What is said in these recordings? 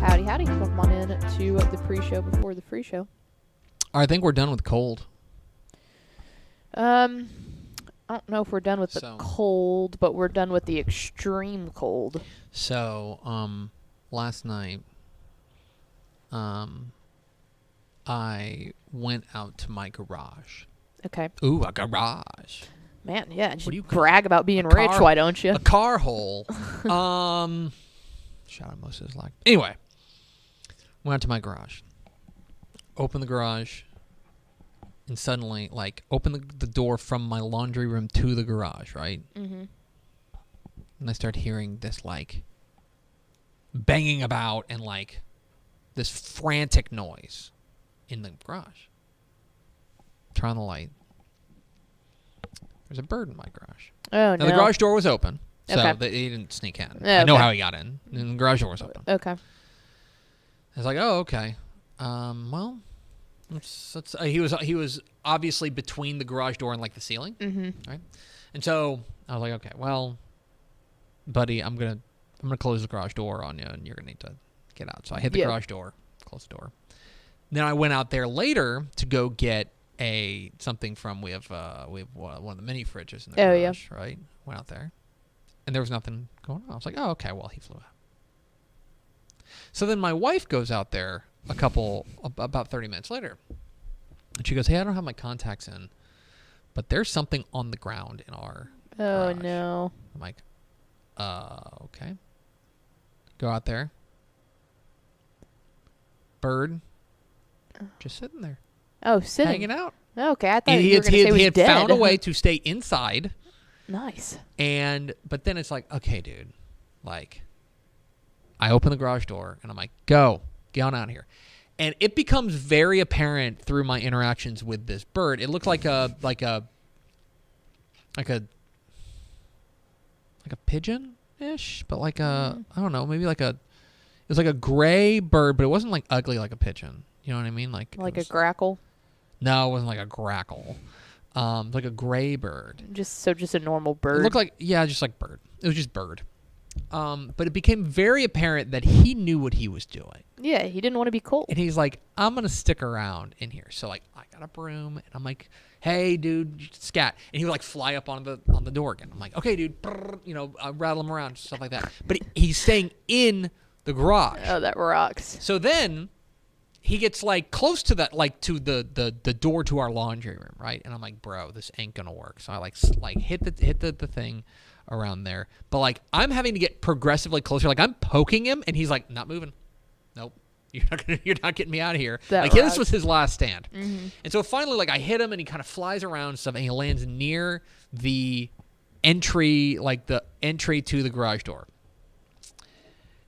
Howdy, howdy. Welcome on in to the pre-show before the free show. I think we're done with cold. I don't know if we're done with the cold, but we're done with the extreme cold. So, last night, I went out to my garage. Okay. Ooh, a garage. Man, yeah. What do you brag about being rich, why don't you? A car hole. Shout out most of his life. Anyway, went out to my garage. Opened the garage. And suddenly, open the door from my laundry room to the garage, right? Mm-hmm. And I start hearing this, banging about and, this frantic noise in the garage. Turn on the light. There's a bird in my garage. Oh, now, the garage door was open, so he didn't sneak in. Yeah, I know how he got in. And the garage door was open. Okay. I was like, oh, okay. Well... he was obviously between the garage door and the ceiling, right? And so I was like, okay, well, buddy, I'm gonna close the garage door on you, and you're gonna need to get out. So I hit the garage door, closed the door. Then I went out there later to go get something from we have one of the mini fridges in the garage, right? Went out there, and there was nothing going on. I was like, oh, okay, well, he flew out. So then my wife goes out there about 30 minutes later. And she goes, hey, I don't have my contacts in, but there's something on the ground in our garage. No. I'm like, okay. Go out there. Bird. Just sitting there. Oh, sitting. Hanging out. Okay, I thought you were going to say he was He had dead. found a way to stay inside. Nice. But then it's like, okay, dude. I open the garage door, and I'm like, go. Get on out of here. And it becomes very apparent through my interactions with this bird. It looked like a pigeon-ish, but I don't know, maybe it was like a gray bird, but it wasn't ugly like a pigeon. You know what I mean? Like a grackle? No, it wasn't like a grackle. Like a gray bird. Just a normal bird. It looked like, just like bird. It was just bird. But it became very apparent that he knew what he was doing. Yeah, he didn't want to be cold. And he's like, I'm going to stick around in here. So, I got a broom, and I'm like, hey, dude, scat. And he would, fly up on the door again. I'm like, okay, dude, brrr, I rattle him around, stuff like that. But he's staying in the garage. Oh, that rocks. So then he gets, close to that, to the door to our laundry room, right? And I'm like, bro, this ain't going to work. So I, hit the thing around there, but I'm having to get progressively closer. I'm poking him, and he's not moving. Nope, you're not getting me out of here. This was his last stand. Mm-hmm. And so finally, I hit him, and he kind of flies around and stuff, and he lands near the entry, the entry to the garage door.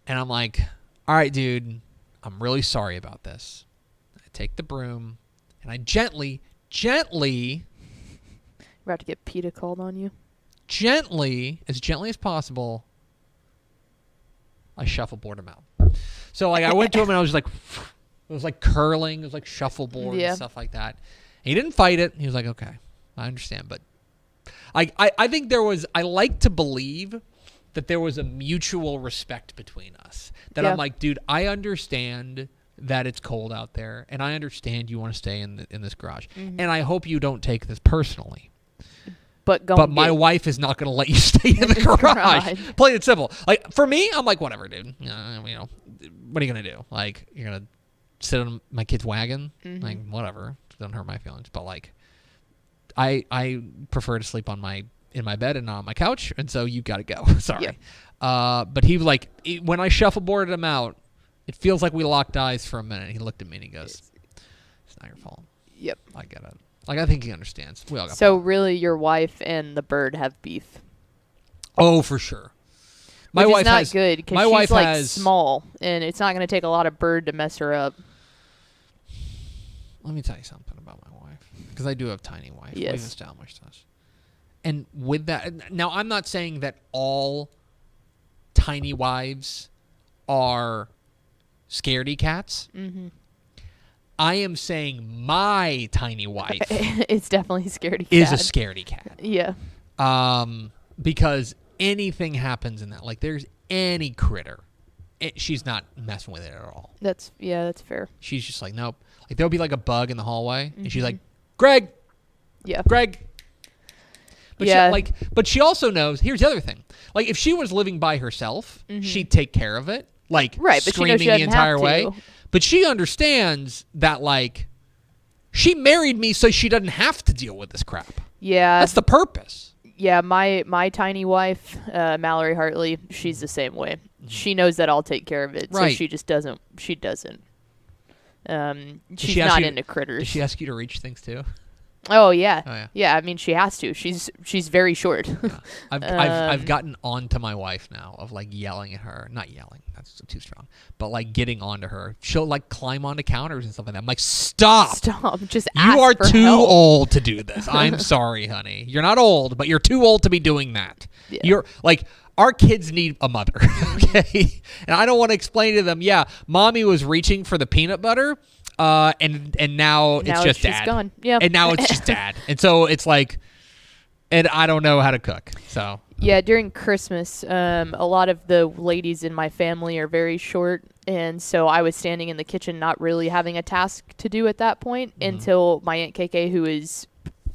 And I'm like, all right, dude, I'm really sorry about this. I take the broom, and I gently. You're about to get PETA called on you. As gently as possible, I shuffleboard him out. So, I went to him, and I was it was curling, it was shuffleboard and stuff like that. And he didn't fight it. He was like, okay, I understand. But I think I like to believe that there was a mutual respect between us. That I'm like, dude, I understand that it's cold out there, and I understand you want to stay in this garage. Mm-hmm. And I hope you don't take this personally. But my wife is not going to let you stay in the garage. Plain and simple. For me, I'm like, whatever, dude. What are you going to do? You're going to sit on my kid's wagon? Mm-hmm. Whatever. It doesn't hurt my feelings. But, I prefer to sleep in my bed and not on my couch, and so you got to go. Sorry. Yeah. But he, when I shuffleboarded him out, it feels like we locked eyes for a minute. He looked at me, and he goes, it's not your fault. Yep. I get it. I think he understands. We all got so really, your wife and the bird have beef. Oh, for sure. My wife is not good because she's small, and it's not going to take a lot of bird to mess her up. Let me tell you something about my wife, because I do have a tiny wife. Yes. We've established this. And with that, now I'm not saying that all tiny wives are scaredy cats. Mm-hmm. I am saying my tiny wife it's definitely a scaredy cat. Is a scaredy cat. Yeah. Because anything happens in that. There's any critter she's not messing with it at all. That's fair. She's just like, nope. Like there'll be like a bug in the hallway, and she's like, Greg. Yeah. Greg. But but she also knows. Here's the other thing. Like if she was living by herself, she'd take care of it. Like screaming the entire way. But she understands that like she married me so she doesn't have to deal with this crap. Yeah. That's the purpose. Yeah, my tiny wife, Mallory Hartley, she's the same way. She knows that I'll take care of it, so she just doesn't. She doesn't. She's not into critters. Does she ask you to reach things too? Oh yeah. Yeah. I mean, she has to. She's very short. Yeah. I've gotten onto my wife now of like yelling at her. Not yelling. That's too strong. But like getting onto her. She'll like climb onto counters and stuff like that. I'm like, stop. Just you ask are for too help. old to do this. I'm sorry, honey. You're not old, but you're too old to be doing that. Yeah. You're like. Our kids need a mother, okay? And I don't want to explain to them, yeah, mommy was reaching for the peanut butter, and now it's just dad. Gone. Yeah. And now it's just dad. And so it's like, and I don't know how to cook, so. Yeah, during Christmas, a lot of the ladies in my family are very short, and so I was standing in the kitchen not really having a task to do at that point until my Aunt KK, who is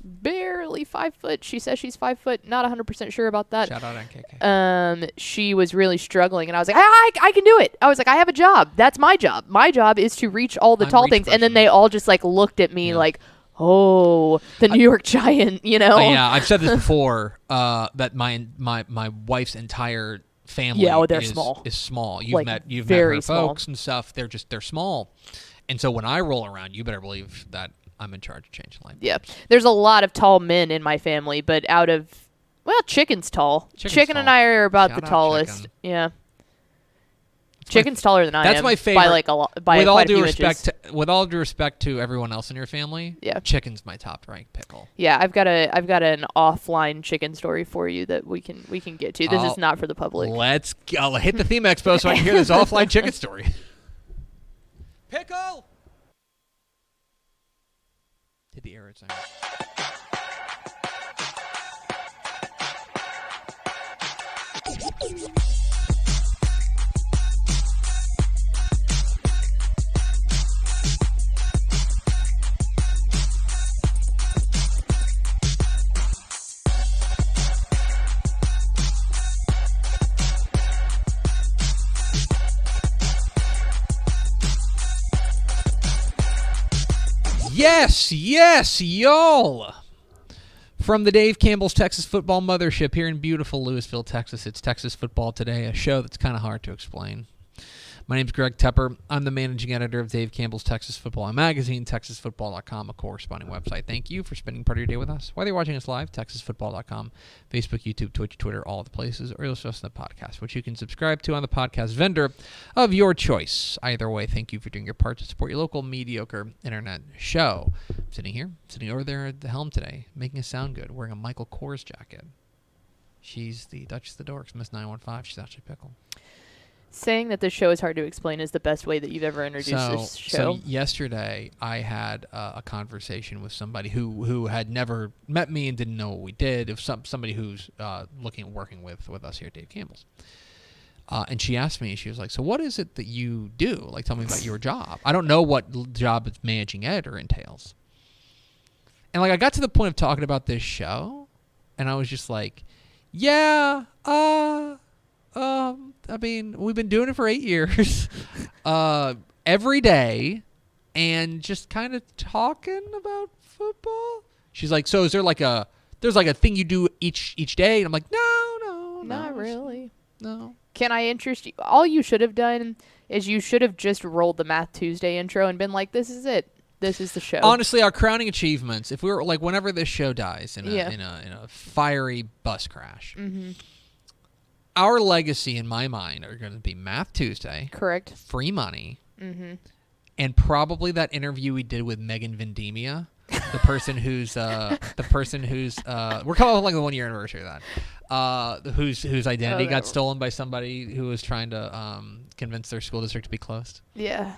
barely 5 foot. She says she's 5 foot. Not 100% sure about that. Shout out NKK. She was really struggling, and I was like, I can do it. I was like, I have a job. That's my job. My job is to reach all the tall things. And then they all just like looked at me like, oh, the New York Giant, you know? Yeah, I've said this before. That my wife's entire family. Yeah, they're small. Is small. You've like, met very her small. folks and stuff. They're small, and so when I roll around, you better believe that I'm in charge of changing life. Yeah. There's a lot of tall men in my family, but Chicken's tall. Chicken and I are about the tallest. Chicken. Yeah. Chicken's taller than I am. That's my favorite. By like a lot. By quite a few inches. With all due respect to everyone else in your family, Chicken's my top ranked pickle. Yeah, I've got an offline chicken story for you that we can get to. This is not for the public. Let's go. Hit the theme expo so I can hear this offline chicken story. Pickle. Hit the air sign. Yes, y'all. From the Dave Campbell's Texas Football Mothership here in beautiful Lewisville, Texas, it's Texas Football Today, a show that's kind of hard to explain. My name's Greg Tepper. I'm the managing editor of Dave Campbell's Texas Football Magazine, TexasFootball.com, a corresponding website. Thank you for spending part of your day with us. Whether you're watching us live, TexasFootball.com, Facebook, YouTube, Twitch, Twitter, all the places, or you'll listen to the podcast, which you can subscribe to on the podcast vendor of your choice. Either way, thank you for doing your part to support your local mediocre internet show. I'm sitting over there at the helm today, making us sound good, wearing a Michael Kors jacket. She's the Duchess of the Dorks, Miss 915. She's actually Pickle. Saying that this show is hard to explain is the best way that you've ever introduced this show. So yesterday, I had a conversation with somebody who had never met me and didn't know what we did. It was somebody who's working with us here at Dave Campbell's. And she asked me, she was like, so what is it that you do? Like, tell me about your job. I don't know what job it's managing editor entails. And like, I got to the point of talking about this show, and I was just like, yeah, I mean, we've been doing it for 8 years, every day, and just kind of talking about football. She's like, so is there there's like a thing you do each day? And I'm like, no, not really. No. Can I interest you? All you should have done is you should have just rolled the Math Tuesday intro and been like, this is it. This is the show. Honestly, our crowning achievements, if we were like, whenever this show dies in a fiery bus crash, our legacy, in my mind, are going to be Math Tuesday. Correct. Free money. And probably that interview we did with Megan Vendemia, the person who's we're coming up like the 1 year anniversary of that. Whose identity got stolen by somebody who was trying to convince their school district to be closed. Yeah,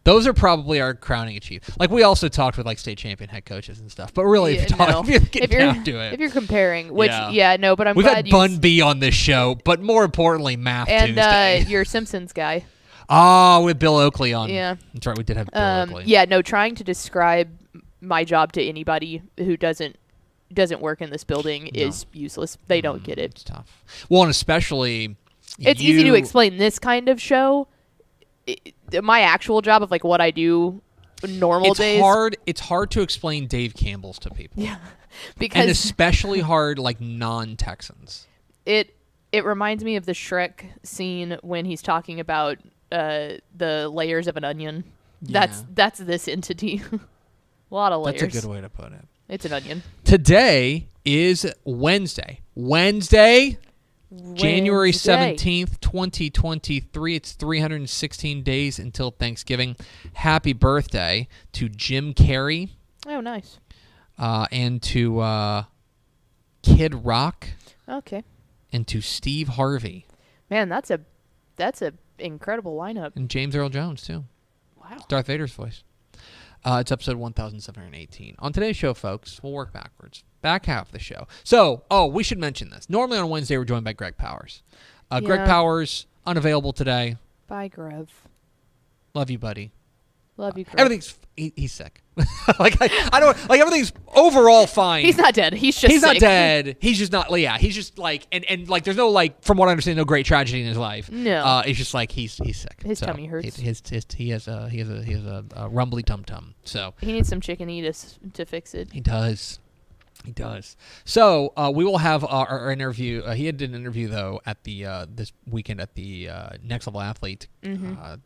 those are probably our crowning achievement. Like we also talked with like state champion head coaches and stuff. But really, if you're comparing, which but I'm we've glad had Bun B on this show, but more importantly, Math and Tuesday. Your Simpsons guy. With Bill Oakley on. Yeah, that's right. We did have Bill Oakley. Yeah, no, trying to describe my job to anybody who doesn't work in this building is useless. They don't get it. It's tough. Well, and especially it's easy to explain this kind of show. My actual job of like what I do normal days. It's hard to explain Dave Campbell's to people. Yeah, because and especially hard like non-Texans. It reminds me of the Shrek scene when he's talking about the layers of an onion. Yeah. That's this entity. A lot of layers. That's a good way to put it. It's an onion. Today is Wednesday. January 17th, 2023. It's 316 days until Thanksgiving. Happy birthday to Jim Carrey. Oh, nice. And to Kid Rock. Okay. And to Steve Harvey. Man, that's a incredible lineup. And James Earl Jones, too. Wow. Darth Vader's voice. It's episode 1718. On today's show, folks, we'll work backwards. Back half of the show. So, we should mention this. Normally on Wednesday, we're joined by Greg Powers. Greg Powers, unavailable today. Bye, Grev. Love you, buddy. Love you, Greg. Everything's... He's sick. I don't... Like, everything's overall fine. He's not dead. He's just sick. Not dead. He's just not... Yeah, he's just, like... And like, there's no, like... From what I understand, no great tragedy in his life. No. It's just, like, he's sick. His tummy hurts. He has a rumbly tum-tum, so... He needs some chicken eatus to fix it. He does. He does. So we will have our interview. He did an interview though at the this weekend at the Next Level Athlete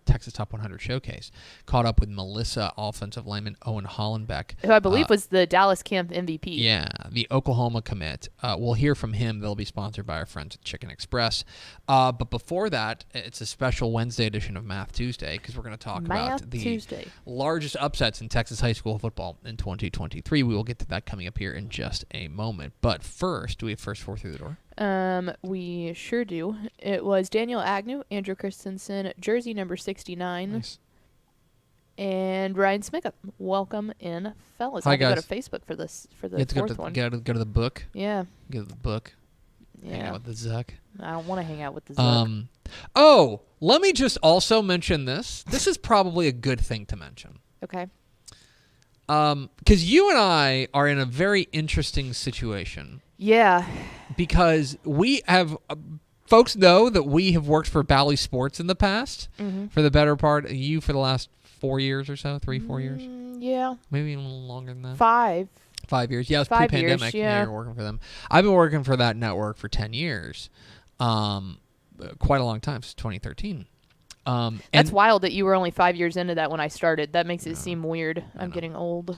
Texas Top 100 Showcase. Caught up with Melissa offensive lineman Owen Hollenbeck, who I believe was the Dallas camp MVP. Yeah, the Oklahoma commit. We'll hear from him. They'll be sponsored by our friends at Chicken Express. But before that, it's a special Wednesday edition of Math Tuesday because we're going to talk about the largest upsets in Texas high school football in 2023. We will get to that coming up here in just a moment. But first, do we have first four through the door? We sure do. It was Daniel Agnew, Andrew Christensen, jersey number 69, nice. And Ryan Smickup. Welcome in, fellas. Hi, guys. I have to go to Facebook for this for the fourth one. Go to the book. Yeah. Go to the book. Yeah. Hang out with the Zuck. I don't want to hang out with the Zuck. Let me just also mention this. This is probably a good thing to mention. Okay. Because you and I are in a very interesting situation. Yeah. Because we have, folks know that we have worked for Bally Sports in the past for the better part. You for the last 4 years or so, 3-4 years. Yeah. Maybe even a little longer than that. 5 years. Yeah, it was 5 pre-pandemic. years, yeah. You were working for them. I've been working for that network for 10 years. Quite a long time, since 2013. That's wild that you were only 5 years into that when I started. That makes it seem weird. I'm getting old.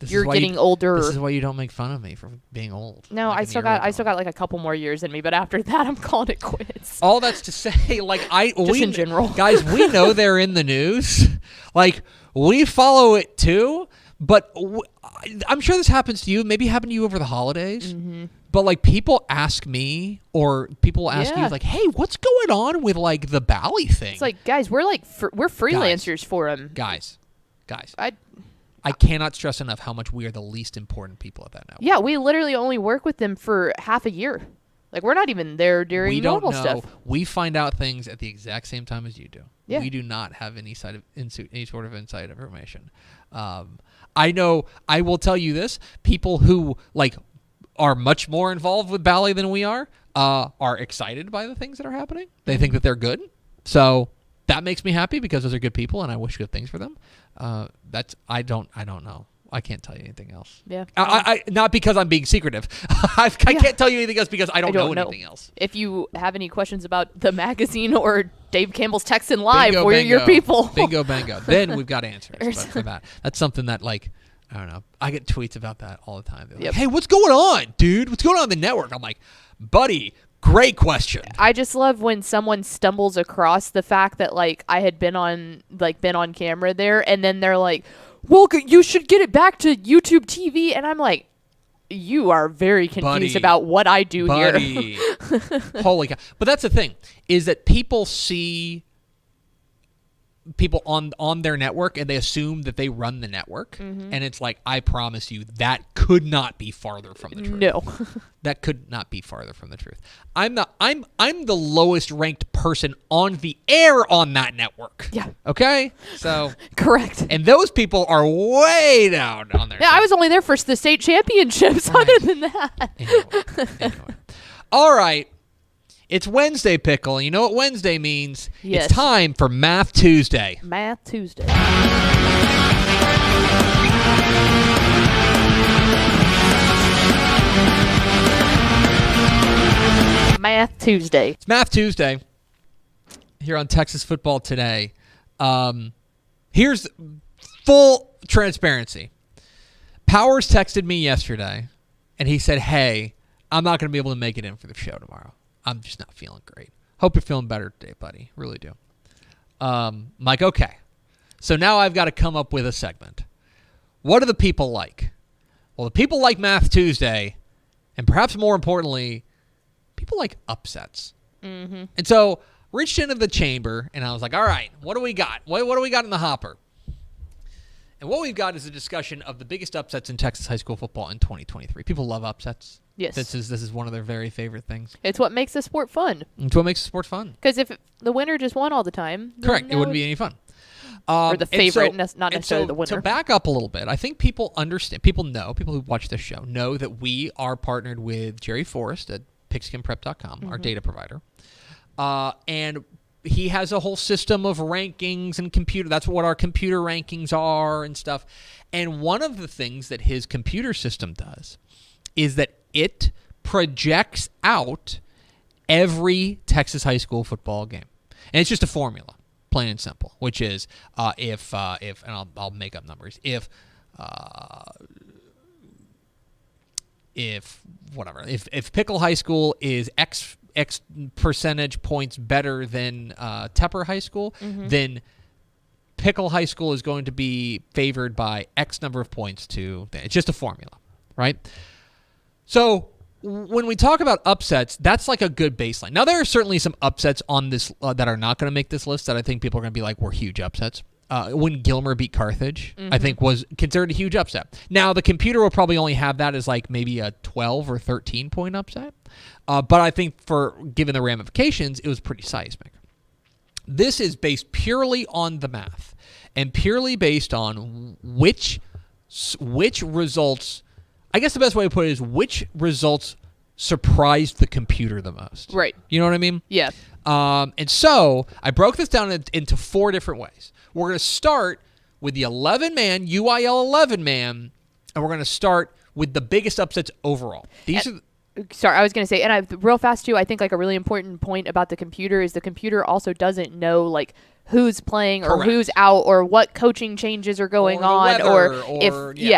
You're getting older. This is why you don't make fun of me for being old. No, I still got like a couple more years in me, but after that, I'm calling it quits. All that's to say, in general, guys, we know they're in the news. Like we follow it too, but I'm sure this happens to you. Maybe it happened to you over the holidays. Mm-hmm. But like people ask me, or people ask you, like, "Hey, what's going on with like the Bally thing?" It's like, guys, we're freelancers for him. Guys, I cannot stress enough how much we are the least important people at that network. Yeah, we literally only work with them for half a year. Like, we're not even there during normal stuff. We find out things at the exact same time as you do. Yeah. We do not have any sort of inside information. I know. I will tell you this: people who are much more involved with Bally than we are excited by the things that are happening. They think that they're good. So that makes me happy because those are good people, and I wish good things for them. I don't know. I can't tell you anything else. Yeah. I not because I'm being secretive. I can't tell you anything else because I don't know anything else. If you have any questions about the magazine or Dave Campbell's Texan Live, we're your people. Bingo, bango. Then we've got answers. But for that, that's something that I don't know. I get tweets about that all the time. They're like, "Hey, what's going on, dude? What's going on the network?" I'm like, "Buddy, great question." I just love when someone stumbles across the fact that I had been on camera there, and then they're like, well, you should get it back to YouTube TV. And I'm like, you are very confused about what I do here. Holy cow. But that's the thing, is that people see people on their network and they assume that they run the network. And it's like, I promise you, that could not be farther from the truth. No. That could not be farther from the truth. I'm the lowest ranked person on the air on that network. Yeah. Okay? So correct. And those people are way down on their Yeah, side. I was only there for the state championships. Right. Other than that. Anyway. All right. It's Wednesday, Pickle. And you know what Wednesday means? Yes. It's time for Math Tuesday. Math Tuesday. Math Tuesday. It's Math Tuesday here on Texas Football Today. Here's full transparency. Powers texted me yesterday, and he said, hey, I'm not going to be able to make it in for the show tomorrow. I'm just not feeling great. Hope you're feeling better today, buddy. Really do. I'm like, okay. So now I've got to come up with a segment. What do the people like? Well, the people like Math Tuesday, and perhaps more importantly, people like upsets. And so reached into the chamber, and I was like, all right, what do we got? What do we got in the hopper? And what we've got is a discussion of the biggest upsets in Texas high school football in 2023. People love upsets. Yes. This is one of their very favorite things. It's what makes the sport fun. It's what makes the sport fun. Because if the winner just won all the time. Correct. It wouldn't be any fun. Or the favorite, not necessarily the winner. To back up a little bit, I think people understand, people who watch this show know that we are partnered with Jerry Forrest at pigskinprep.com, our data provider. And he has a whole system of rankings and computer. That's what our computer rankings are and stuff. And one of the things that his computer system does is that it projects out every Texas high school football game. And it's just a formula, plain and simple, which is if and I'll make up numbers. If Pickle High School is X percentage points better than Tepper High School, then Pickle High School is going to be favored by X number of points to. It's just a formula, right? So when we talk about upsets, that's like a good baseline. Now, there are certainly some upsets on this that are not going to make this list that I think people are going to be like, were huge upsets. When Gilmer beat Carthage, I think was considered a huge upset. Now, the computer will probably only have that as like maybe a 12 or 13 point upset. But I think given the ramifications, it was pretty seismic. This is based purely on the math and purely based on which results. I guess the best way to put it is which results surprised the computer the most. Right. You know what I mean? Yeah. And so I broke this down into 4 different ways. We're going to start with the 11-man, UIL 11-man, and we're going to start with the biggest upsets overall. Sorry, I was going to say, and real fast too, I think like a really important point about the computer is the computer also doesn't know like who's playing or who's out or what coaching changes are going on or if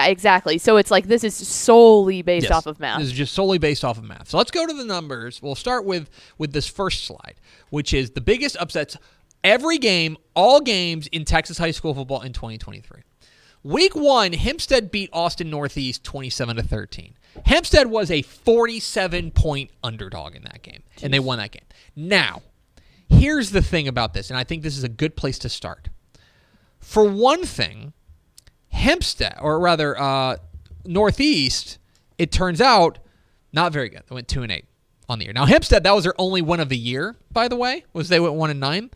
exactly. So it's like this is solely based off of math. This is just solely based off of math. So let's go to the numbers. We'll start with this first slide, which is the biggest upsets every game, all games in Texas high school football in 2023. Week 1, Hempstead beat Austin Northeast 27-13. Hempstead was a 47-point underdog in that game, and they won that game. Now, here's the thing about this, and I think this is a good place to start. For one thing, Hempstead, or rather Northeast, it turns out, not very good. They went 2-8 on the year. Now, Hempstead, that was their only win of the year, by the way, was they went 1-9.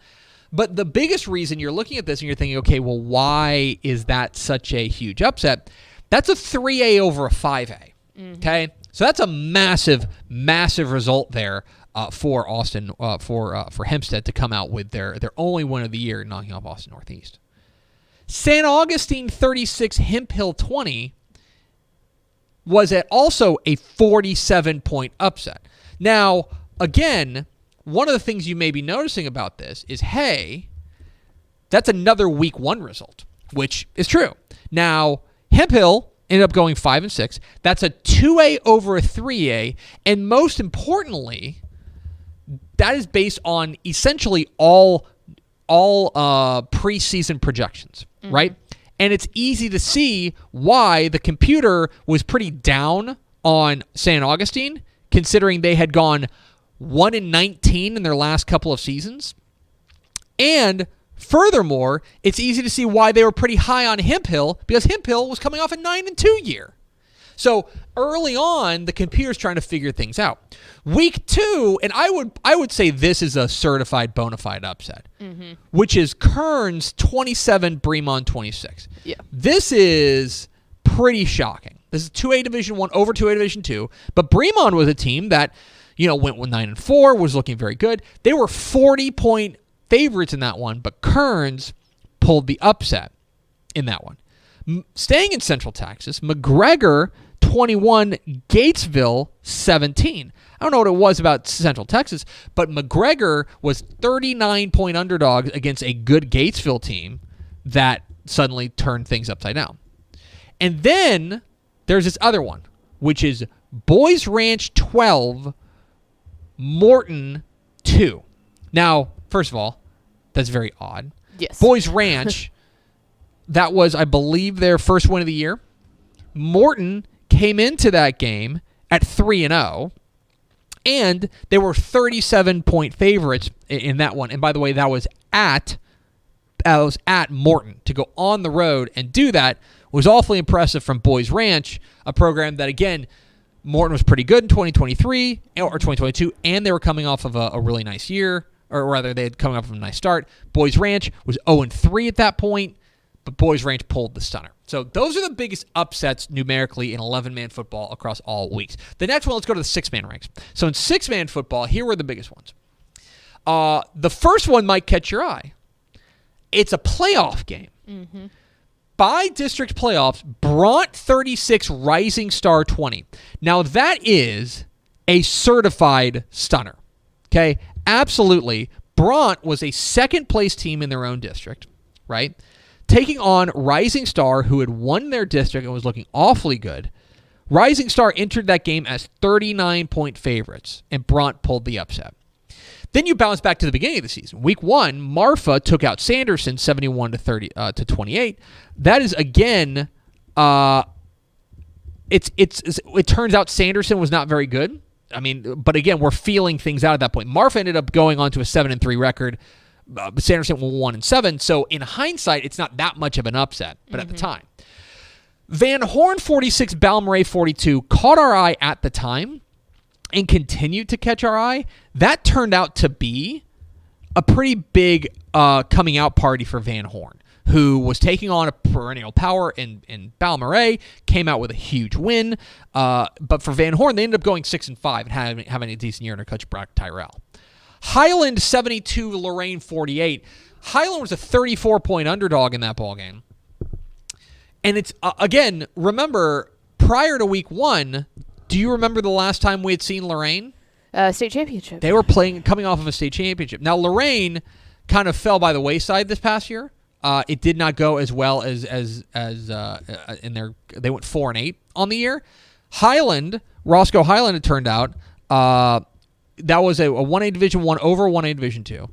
But the biggest reason you're looking at this and you're thinking, okay, well, why is that such a huge upset? That's a 3A over a 5A. Okay, so that's a massive, massive result there for Austin, for Hempstead to come out with their only win of the year, knocking off Austin Northeast. San Augustine 36, Hemp Hill 20 was also a 47-point upset. Now, again, one of the things you may be noticing about this is, hey, that's another week 1 result, which is true. Now, Hemp Hill ended up going 5-6. That's a 2A over a 3A. And most importantly, that is based on essentially all preseason projections, right? And it's easy to see why the computer was pretty down on St. Augustine, considering they had gone 1-19 in their last couple of seasons. And furthermore, it's easy to see why they were pretty high on Hemphill, because Hemphill was coming off a 9-2 year. So early on, the computer's trying to figure things out. Week 2, and I would say this is a certified bona fide upset, which is Kearns 27, Bremond 26. Yeah. This is pretty shocking. This is 2A Division 1 over 2A Division 2, but Bremond was a team that, went with 9-4, was looking very good. They were 40-point favorites in that one, but Kearns pulled the upset in that one. Staying in Central Texas, McGregor 21, Gatesville 17. I don't know what it was about Central Texas, but McGregor was 39-point underdogs against a good Gatesville team that suddenly turned things upside down. And then there's this other one, which is Boys Ranch 12, Morton 2. Now, first of all, that's very odd. Yes. Boys Ranch, that was, I believe, their first win of the year. Morton came into that game at 3-0, and they were 37-point favorites in that one. And by the way, that was at Morton. To go on the road and do that was awfully impressive from Boys Ranch, a program that, again, Morton was pretty good in 2023 or 2022, and they were coming off of a really nice year, or rather, they had coming off of a nice start. Boys Ranch was 0-3 at that point, but Boys Ranch pulled the stunner. So those are the biggest upsets numerically in 11-man football across all weeks. The next one, let's go to the 6-man ranks. So in 6-man football, here were the biggest ones. The first one might catch your eye. It's a playoff game. Mm-hmm. By district playoffs, Bront 36, Rising Star 20. Now that is a certified stunner. Okay? Absolutely. Bront was a second-place team in their own district, right? Taking on Rising Star, who had won their district and was looking awfully good. Rising Star entered that game as 39-point favorites, and Bront pulled the upset. Then you bounce back to the beginning of the season. Week 1, Marfa took out Sanderson 71-28. That is, again, it turns out Sanderson was not very good. I mean, but again, we're feeling things out at that point. Marfa ended up going on to a 7-3 record. Sanderson won 1-7. So in hindsight, it's not that much of an upset, but at the time. Van Horn 46, Balmorhea 42 caught our eye at the time and continued to catch our eye. That turned out to be a pretty big coming out party for Van Horn, who was taking on a perennial power in Balmorhea, came out with a huge win. But for Van Horn, they ended up going 6-5 and having a decent year under Coach Brock Tyrell. Highland 72, Lorraine 48. Highland was a 34-point underdog in that ballgame. And it's, again, remember, prior to week 1, do you remember the last time we had seen Lorraine? State championship. They were coming off of a state championship. Now, Lorraine kind of fell by the wayside this past year. It did not go as well as in their. They went 4-8 on the year. Highland, Roscoe Highland, it turned out, that was a 1A Division 1 over 1A Division 2.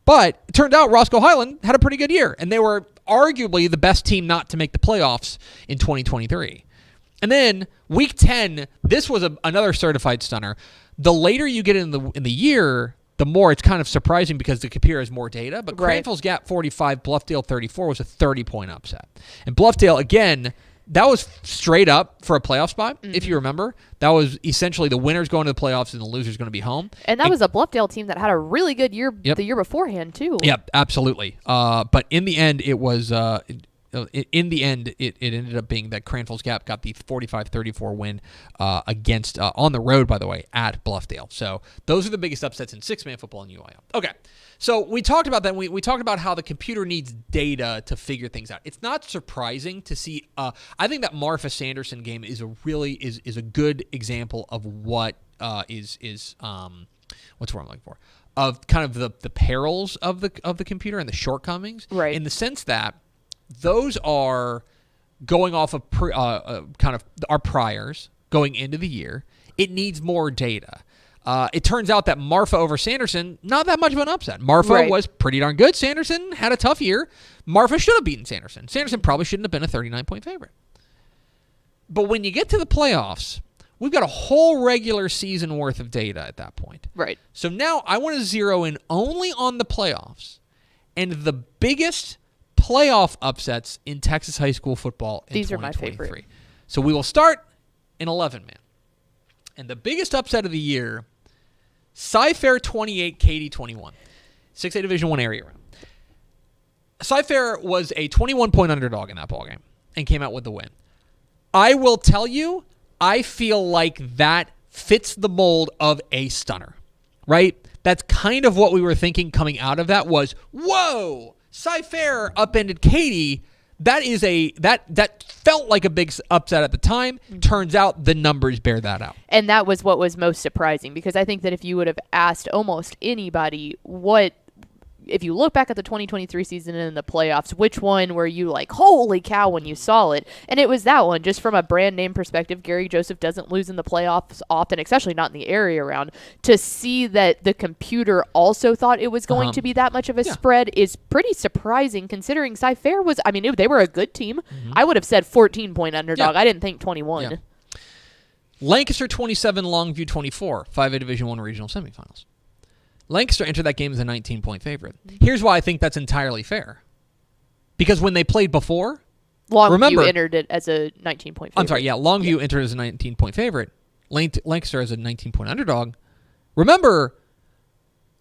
But it turned out Roscoe Highland had a pretty good year, and they were arguably the best team not to make the playoffs in 2023. And then week 10, this was another certified stunner. The later you get in the year, the more it's kind of surprising because the computer has more data. But Cranfield's Gap 45, Bluffdale 34 was a 30-point upset. And Bluffdale, again, that was straight up for a playoff spot, if you remember. That was essentially the winners going to the playoffs and the losers going to be home. And that was a Bluffdale team that had a really good year the year beforehand, too. Yep, absolutely. But in the end, it was... it ended up being that Cranfield's Gap got the 45-34 win against, on the road, by the way, at Bluffdale. So those are the biggest upsets in 6-man football in UIL. Okay, so we talked about that. We talked about how the computer needs data to figure things out. It's not surprising to see. I think that Marfa Sanderson game is a good example of what what's what I'm looking for, of kind of the perils of the computer and the shortcomings, right? In the sense that those are going off of kind of our priors going into the year. It needs more data. It turns out that Marfa over Sanderson, not that much of an upset. Marfa was pretty darn good. Sanderson had a tough year. Marfa should have beaten Sanderson. Sanderson probably shouldn't have been a 39-point favorite. But when you get to the playoffs, we've got a whole regular season worth of data at that point. Right. So now I want to zero in only on the playoffs and the biggest playoff upsets in Texas high school football in 2023. These are my favorite. So we will start in 11-man. And the biggest upset of the year, Cy-Fair 28, Katy 21. 6A Division I area round. Cy-Fair was a 21-point underdog in that ballgame and came out with the win. I will tell you, I feel like that fits the mold of a stunner, right? That's kind of what we were thinking coming out of that was, whoa, Cy-Fair upended Katy. That is that felt like a big upset at the time. Mm-hmm. Turns out the numbers bear that out. And that was what was most surprising, because I think that if you would have asked almost anybody if you look back at the 2023 season and in the playoffs, which one were you like, holy cow, when you saw it? And it was that one. Just from a brand name perspective, Gary Joseph doesn't lose in the playoffs often, especially not in the area round. To see that the computer also thought it was going to be that much of a spread is pretty surprising, considering Cy-Fair was, they were a good team. Mm-hmm. I would have said 14-point underdog. I didn't think 21. Yeah. Lancaster 27, Longview 24, 5A Division I regional semifinals. Lancaster entered that game as a 19-point favorite. Here's why I think that's entirely fair. Because when they played before, Longview entered it as a 19-point favorite. I'm sorry, Longview entered as a 19-point favorite. Lancaster as a 19-point underdog. Remember,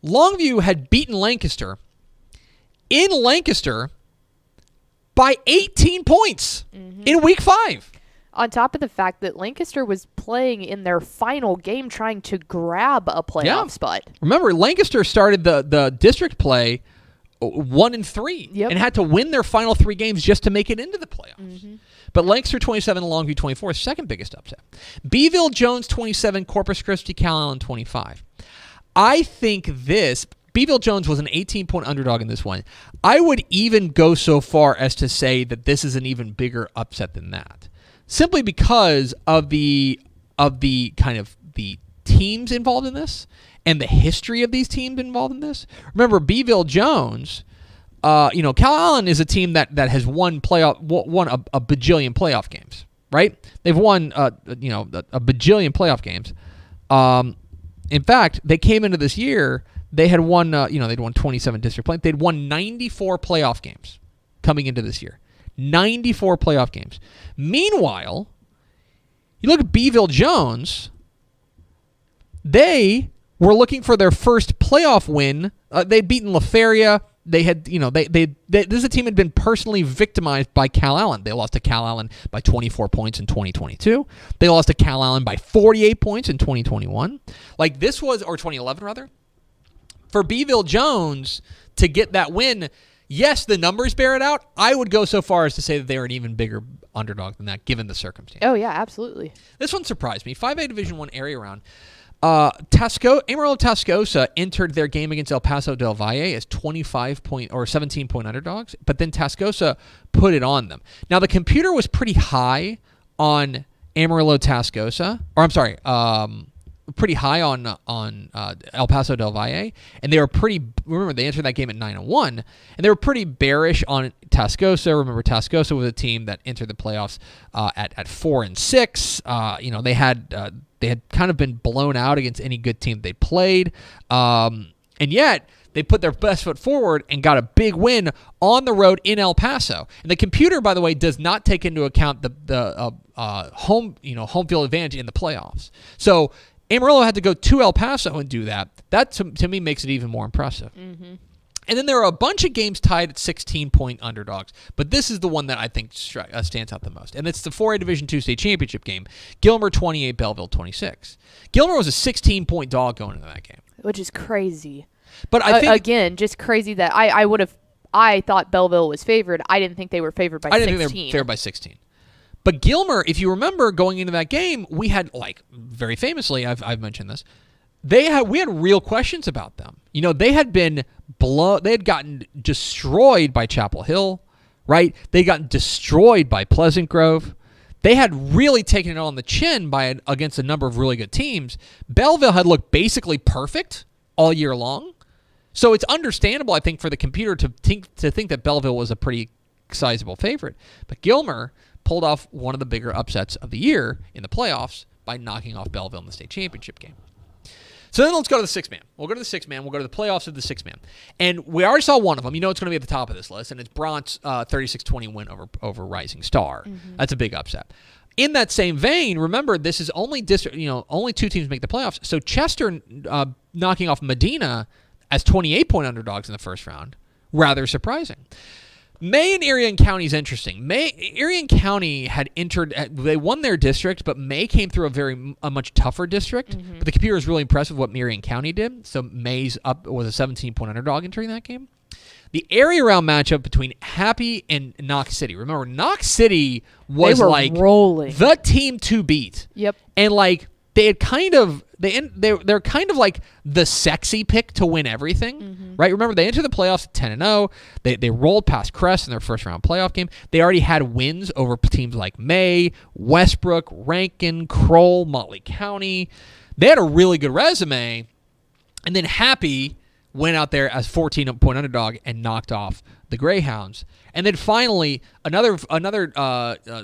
Longview had beaten Lancaster in Lancaster by 18 points in Week 5. On top of the fact that Lancaster was playing in their final game trying to grab a playoff spot. Remember, Lancaster started the district play 1-3 and had to win their final 3 games just to make it into the playoffs. Mm-hmm. But Lancaster 27, Longview 24, second biggest upset. Beeville Jones 27, Corpus Christi Cal Allen 25. I think Beeville Jones was an 18-point underdog in this one. I would even go so far as to say that this is an even bigger upset than that. Simply because of the kind of the teams involved in this and the history of these teams involved in this. Remember, Beeville Jones, Cal Allen is a team that has won a bajillion playoff games, right? They've won a bajillion playoff games. In fact, they came into this year, they had won they'd won 27 district play. They'd won 94 playoff games coming into this year. 94 playoff games. Meanwhile, you look at Beeville Jones, they were looking for their first playoff win. They'd beaten LaFeria. They had, this is a team that had been personally victimized by Cal Allen. They lost to Cal Allen by 24 points in 2022. They lost to Cal Allen by 48 points in 2021. Or 2011 rather. For Beeville Jones to get that win, yes, the numbers bear it out. I would go so far as to say that they're an even bigger underdog than that, given the circumstance. Oh, yeah, absolutely. This one surprised me. 5A Division I area round. Amarillo Tascosa entered their game against El Paso del Valle as 25-point or 17-point underdogs, but then Tascosa put it on them. Now, the computer was pretty high on Amarillo Tascosa, pretty high on El Paso del Valle, and they were remember, they entered that game at 9-1, and they were pretty bearish on Tascosa. Remember, Tascosa was a team that entered the playoffs at 4-6. They had kind of been blown out against any good team they played, and yet they put their best foot forward and got a big win on the road in El Paso. And the computer, by the way, does not take into account the home field advantage in the playoffs. So Amarillo had to go to El Paso and do that. That, to me, makes it even more impressive. Mm-hmm. And then there are a bunch of games tied at 16-point underdogs, but this is the one that I think stands out the most. And it's the 4A Division II state championship game. Gilmer 28, Belleville 26. Gilmer was a 16-point dog going into that game. Which is crazy. But I think... Again, just crazy that I thought Belleville was favored. I didn't think they were favored by 16. I didn't think they were favored by 16. But Gilmer, if you remember going into that game, we had, very famously, I've mentioned this, we had real questions about them. They had gotten destroyed by Chapel Hill, right? They gotten destroyed by Pleasant Grove. They had really taken it on the chin against a number of really good teams. Belleville had looked basically perfect all year long. So it's understandable, I think, for the computer to think that Belleville was a pretty sizable favorite. But Gilmer pulled off one of the bigger upsets of the year in the playoffs by knocking off Belleville in the state championship game. So then let's go to the six-man. We'll go to the six-man. We'll go to the playoffs of the six-man. And we already saw one of them. You know it's going to be at the top of this list, and it's Brant's 36-20 win over Rising Star. Mm-hmm. That's a big upset. In that same vein, remember, this is only only 2 teams make the playoffs. So Chester knocking off Medina as 28-point underdogs in the first round, rather surprising. May and Erie County is interesting. Erie County had they won their district, but May came through a much tougher district. Mm-hmm. But the computer was really impressed with what Erie County did. So May's up was a 17-point underdog entering that game. The area round matchup between Happy and Knox City. Remember, Knox City was rolling. The team to beat. Yep. And they had they're kind of like the sexy pick to win everything, mm-hmm. right? Remember, they entered the playoffs at 10-0. They rolled past Crest in their first round playoff game. They already had wins over teams like May, Westbrook, Rankin, Kroll, Motley County. They had a really good resume. And then Happy went out there as 14-point underdog and knocked off the Greyhounds. And then finally, another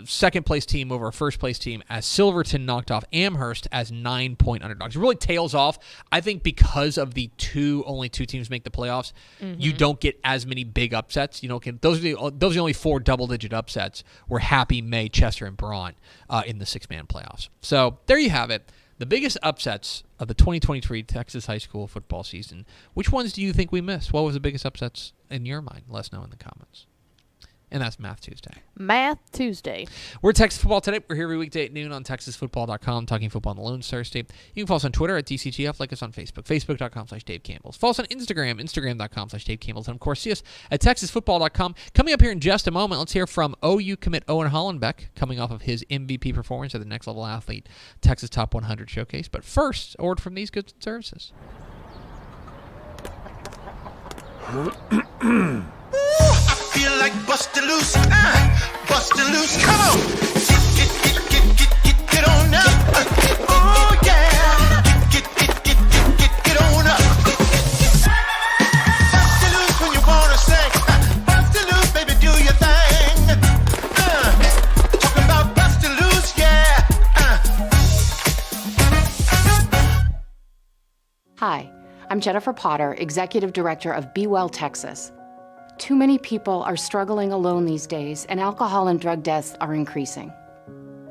second-place team over a first-place team as Silverton knocked off Amherst as 9-point underdogs. It really tails off. I think because of the only two teams make the playoffs, mm-hmm. you don't get as many big upsets. Those are the only 4 double-digit upsets were Happy, May, Chester, and Brant in the 6-man playoffs. So there you have it. The biggest upsets of the 2023 Texas high school football season. Which ones do you think we missed? What was the biggest upsets in your mind? Let us know in the comments. And that's Math Tuesday. Math Tuesday. We're Texas Football Today. We're here every weekday at noon on TexasFootball.com, talking football on the Lone Star State. You can follow us on Twitter at DCTF, like us on Facebook, Facebook.com/Dave Campbell's. Follow us on Instagram, Instagram.com/Dave Campbell's. And, of course, see us at TexasFootball.com. Coming up here in just a moment, let's hear from OU commit Owen Hollenbeck, coming off of his MVP performance at the Next Level Athlete Texas Top 100 Showcase. But first, a word from these goods and services. I feel like bustin' loose, bustin' loose. Come on, get on up. Oh yeah, get on up. Bustin' loose when you wanna sing. Bustin' loose, baby, do your thing. Talking about bustin' loose, yeah. Hi, I'm Jennifer Potter, Executive Director of Be Well Texas. Too many people are struggling alone these days, and alcohol and drug deaths are increasing.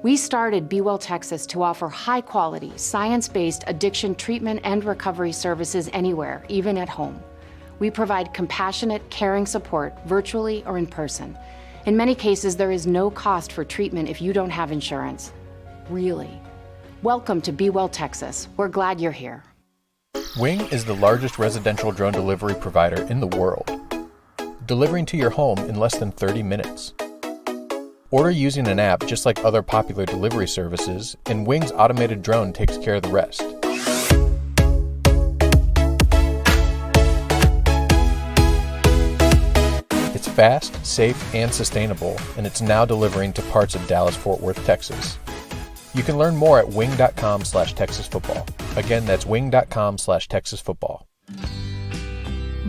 We started Be Well Texas to offer high-quality, science-based addiction treatment and recovery services anywhere, even at home. We provide compassionate, caring support, virtually or in person. In many cases, there is no cost for treatment if you don't have insurance. Really. Welcome to Be Well Texas. We're glad you're here. Wing is the largest residential drone delivery provider in the world, delivering to your home in less than 30 minutes. Order using an app just like other popular delivery services, and Wing's automated drone takes care of the rest. It's fast, safe, and sustainable, and it's now delivering to parts of Dallas-Fort Worth, Texas. You can learn more at wing.com/TexasFootball. Again, that's wing.com/TexasFootball.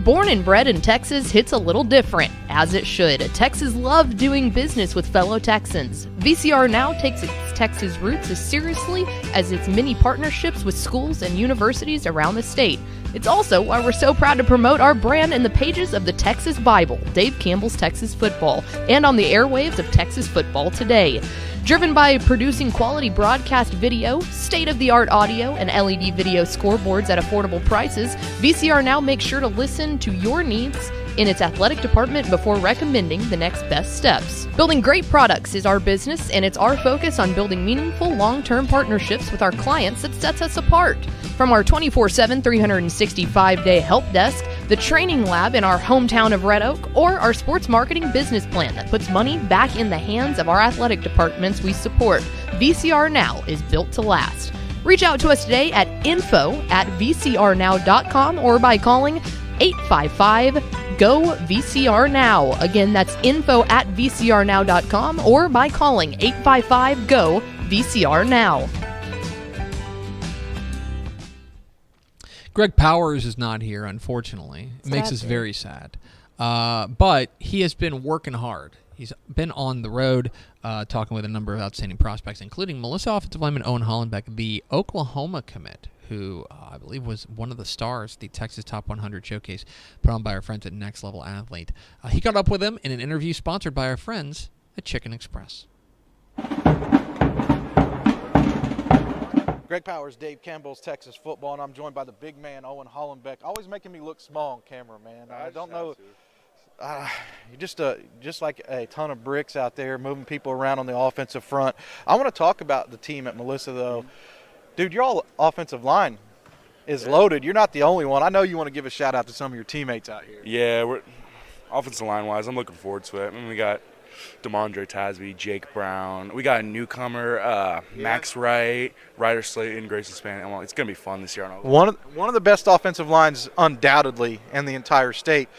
Born and bred in Texas hits a little different, as it should. Texans love doing business with fellow Texans. VCR Now takes its Texas roots as seriously as its many partnerships with schools and universities around the state. It's also why we're so proud to promote our brand in the pages of the Texas Bible, Dave Campbell's Texas Football, and on the airwaves of Texas Football Today. Driven by producing quality broadcast video, state-of-the-art audio, and LED video scoreboards at affordable prices, VCR Now makes sure to listen to your needs in its athletic department before recommending the next best steps. Building great products is our business, and it's our focus on building meaningful, long-term partnerships with our clients that sets us apart. From our 24/7, 365-day help desk, the training lab in our hometown of Red Oak, or our sports marketing business plan that puts money back in the hands of our athletic departments we support, VCR Now is built to last. Reach out to us today at info@vcrnow.com or by calling 855-GO-VCR-NOW. Again, that's info@vcrnow.com or by calling 855-GO-VCR-NOW. Greg Powers is not here, unfortunately. It makes us very sad. But he has been working hard. He's been on the road talking with a number of outstanding prospects, including Melissa offensive lineman Owen Hollenbeck, the Oklahoma commit, who I believe was one of the stars at the Texas Top 100 Showcase put on by our friends at Next Level Athlete. He caught up with him in an interview sponsored by our friends at Chicken Express. Greg Powers, Dave Campbell's Texas Football, and I'm joined by the big man, Owen Hollenbeck. Always making me look small on camera, man. I don't know. You're just like a ton of bricks out there moving people around on the offensive front. I want to talk about the team at Melissa, though. Dude, your all offensive line is loaded. You're not the only one. I know you want to give a shout-out to some of your teammates out here. Yeah, we're offensive line-wise, I'm looking forward to it. I mean, we got DeMondre Tasby, Jake Brown. We got a newcomer, Max Wright, Ryder Slayton, Grayson Span. Well, it's going to be fun this year. One of the best offensive lines, undoubtedly, in the entire state.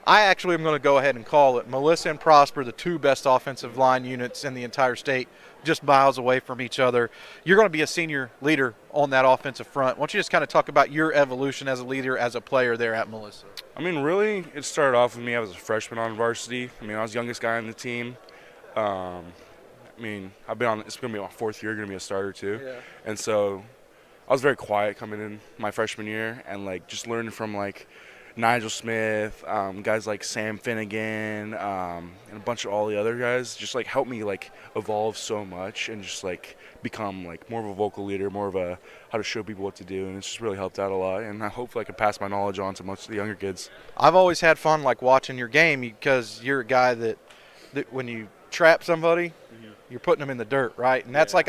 I actually am going to go ahead and call it. Melissa and Prosper, the two best offensive line units in the entire state, just miles away from each other. You're going to be a senior leader on that offensive front. Why don't you just kind of talk about your evolution as a leader, as a player there at Melissa? I mean, really, it started off with me. I was a freshman on varsity. I mean, I was the youngest guy on the team. I mean, it's going to be my fourth year, going to be a starter too. Yeah. And so I was very quiet coming in my freshman year and, like, just learning from, like, Nigel Smith, guys like Sam Finnegan, and a bunch of all the other guys just like helped me like evolve so much and just like become like more of a vocal leader, more of a how to show people what to do, and it's just really helped out a lot. And I hopefully I can pass my knowledge on to most of the younger kids. I've always had fun like watching your game because you're a guy that when you trap somebody, you're putting them in the dirt, right? And that's like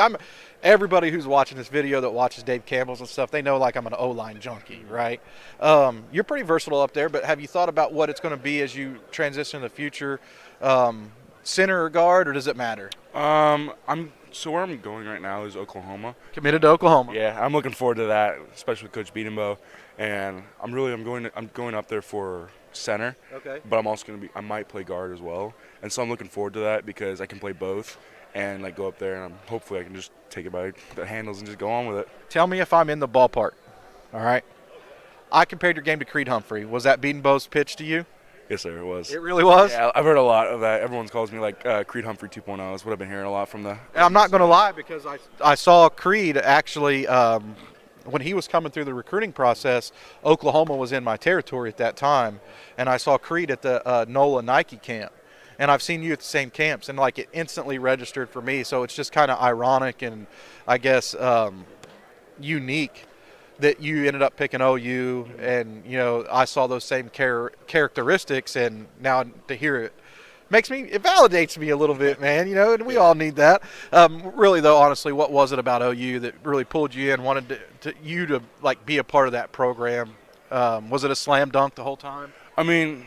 everybody who's watching this video that watches Dave Campbell's and stuff, they know like I'm an O-line junkie, right? You're pretty versatile up there, but have you thought about what it's going to be as you transition in the future, center or guard, or does it matter? So where I'm going right now is Oklahoma. Committed to Oklahoma. Yeah, I'm looking forward to that, especially with Coach Beatenbow. And I'm going up there for center. Okay. But I'm also I might play guard as well. And so I'm looking forward to that because I can play both and like go up there and hopefully I can just take it by the handles and just go on with it. Tell me if I'm in the ballpark. All right. I compared your game to Creed Humphrey. Was that Beatenbow's pitch to you? Yes, sir, it was. It really was? Yeah, I've heard a lot of that. Everyone calls me like Creed Humphrey 2.0. That's what I've been hearing a lot from the. And I'm not going to lie because I saw Creed actually when he was coming through the recruiting process. Oklahoma was in my territory at that time, and I saw Creed at the NOLA Nike camp. And I've seen you at the same camps, and like it instantly registered for me. So it's just kind of ironic and I guess unique that you ended up picking OU, and you know I saw those same characteristics, and now to hear it validates me a little bit, man. You know, and we all need that. Really though, honestly, what was it about OU that really pulled you in, wanted you to like be a part of that program? Was it a slam dunk the whole time? I mean,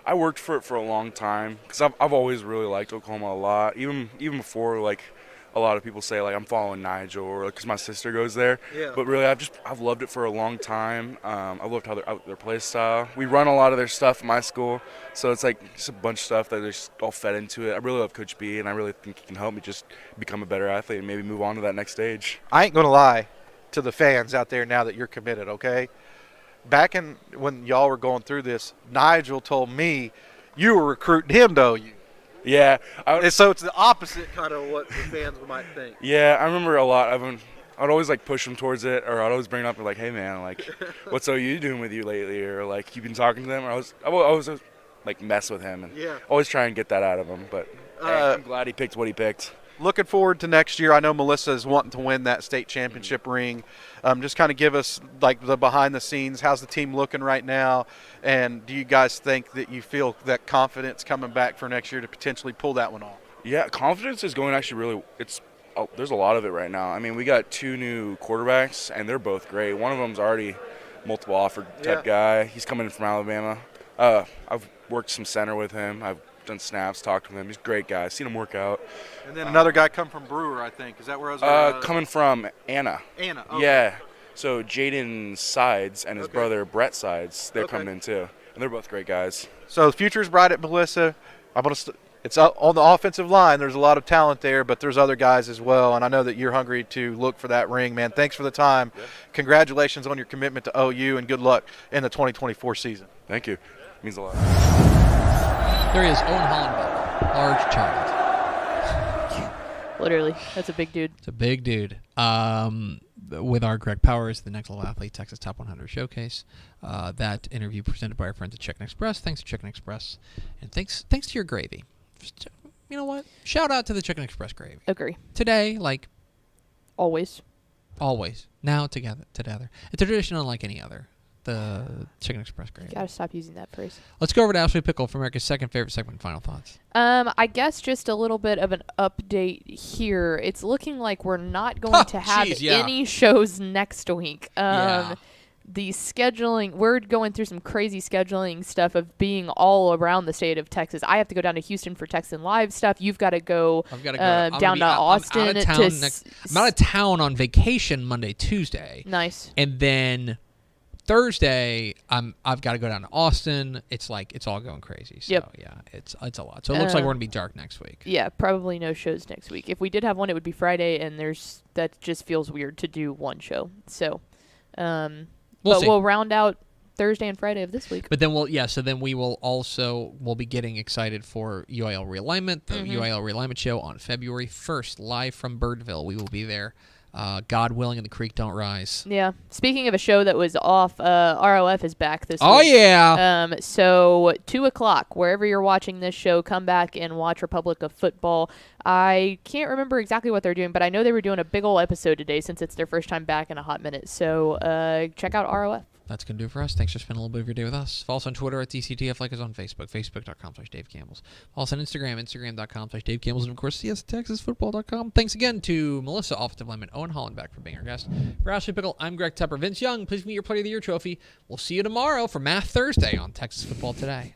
I worked for it for a long time because I've always really liked Oklahoma a lot, even before like a lot of people say like I'm following Nigel or because my sister goes there. Yeah. But really, I've loved it for a long time. I've loved how their play style. We run a lot of their stuff at my school, so it's like just a bunch of stuff that just all fed into it. I really love Coach B, and I really think he can help me just become a better athlete and maybe move on to that next stage. I ain't gonna lie to the fans out there now that you're committed, okay? Back when y'all were going through this, Nigel told me you were recruiting him to OU. Yeah. So it's the opposite kind of what the fans might think. Yeah, I remember a lot. I'd always like push him towards it, or I'd always bring it up and like, hey man, like, what's OU doing with you lately? Or like, you been talking to them? Or I was like mess with him and always try and get that out of him. But hey, I'm glad he picked what he picked. Looking forward to next year. I know Melissa is wanting to win that state championship ring. Just kind of give us like the behind the scenes. How's the team looking right now? And do you guys think that you feel that confidence coming back for next year to potentially pull that one off? Yeah, confidence is going actually really there's a lot of it right now. I mean, we got 2 new quarterbacks, and they're both great. One of them's already multiple offer type guy. He's coming in from Alabama. I've worked some center with him. I've done snaps, talked to him. He's a great guy. I've seen him work out. And then another guy come from Brewer, I think. Is that where I was? Coming from Anna. Anna. Okay. Yeah. So Jaden Sides and his brother Brett Sides, they're coming in too, and they're both great guys. So the future's bright at Melissa. I'm gonna it's on the offensive line. There's a lot of talent there, but there's other guys as well. And I know that you're hungry to look for that ring, man. Thanks for the time. Yeah. Congratulations on your commitment to OU, and good luck in the 2024 season. Thank you. It means a lot. There he is, Owen Hollenbeck, large child. Literally, that's a big dude. It's a big dude. With our Greg Powers, the Next Level Athlete Texas Top 100 Showcase. That interview presented by our friends at Chicken Express. Thanks to Chicken Express, and thanks to your gravy. Just, you know what? Shout out to the Chicken Express gravy. Agree. Today, like always. Now together. A tradition unlike any other. The Chicken Express gravy. Gotta stop using that phrase. Let's go over to Ashley Pickle for America's second favorite segment. Final thoughts. I guess just a little bit of an update here. It's looking like we're not going to have any shows next week. The scheduling, we're going through some crazy scheduling stuff of being all around the state of Texas. I have to go down to Houston for Texan Live stuff. You've got to go down to Austin. I'm out of town on vacation Monday, Tuesday. Nice. And then Thursday, I've got to go down to Austin. It's all going crazy. So yeah, it's a lot. So it looks like we're gonna be dark next week. Yeah, probably no shows next week. If we did have one, it would be Friday, and that just feels weird to do one show. So, we'll round out Thursday and Friday of this week. But then we'll be getting excited for UIL Realignment, the UIL Realignment show on February 1st, live from Birdville. We will be there. God willing, and the creek don't rise. Yeah. Speaking of a show that was off, ROF is back this week. Oh, yeah. So 2:00, wherever you're watching this show, come back and watch Republic of Football. I can't remember exactly what they're doing, but I know they were doing a big old episode today since it's their first time back in a hot minute. So check out ROF. That's going to do it for us. Thanks for spending a little bit of your day with us. Follow us on Twitter at DCTF, like us on Facebook, facebook.com/Dave Campbells. Follow us on Instagram, instagram.com/Dave Campbells, and of course, TexasFootball.com. Thanks again to Melissa, offensive lineman Owen Hollenbeck, for being our guest. For Ashley Pickle, I'm Greg Tepper. Vince Young, please meet your Player of the Year trophy. We'll see you tomorrow for Math Thursday on Texas Football Today.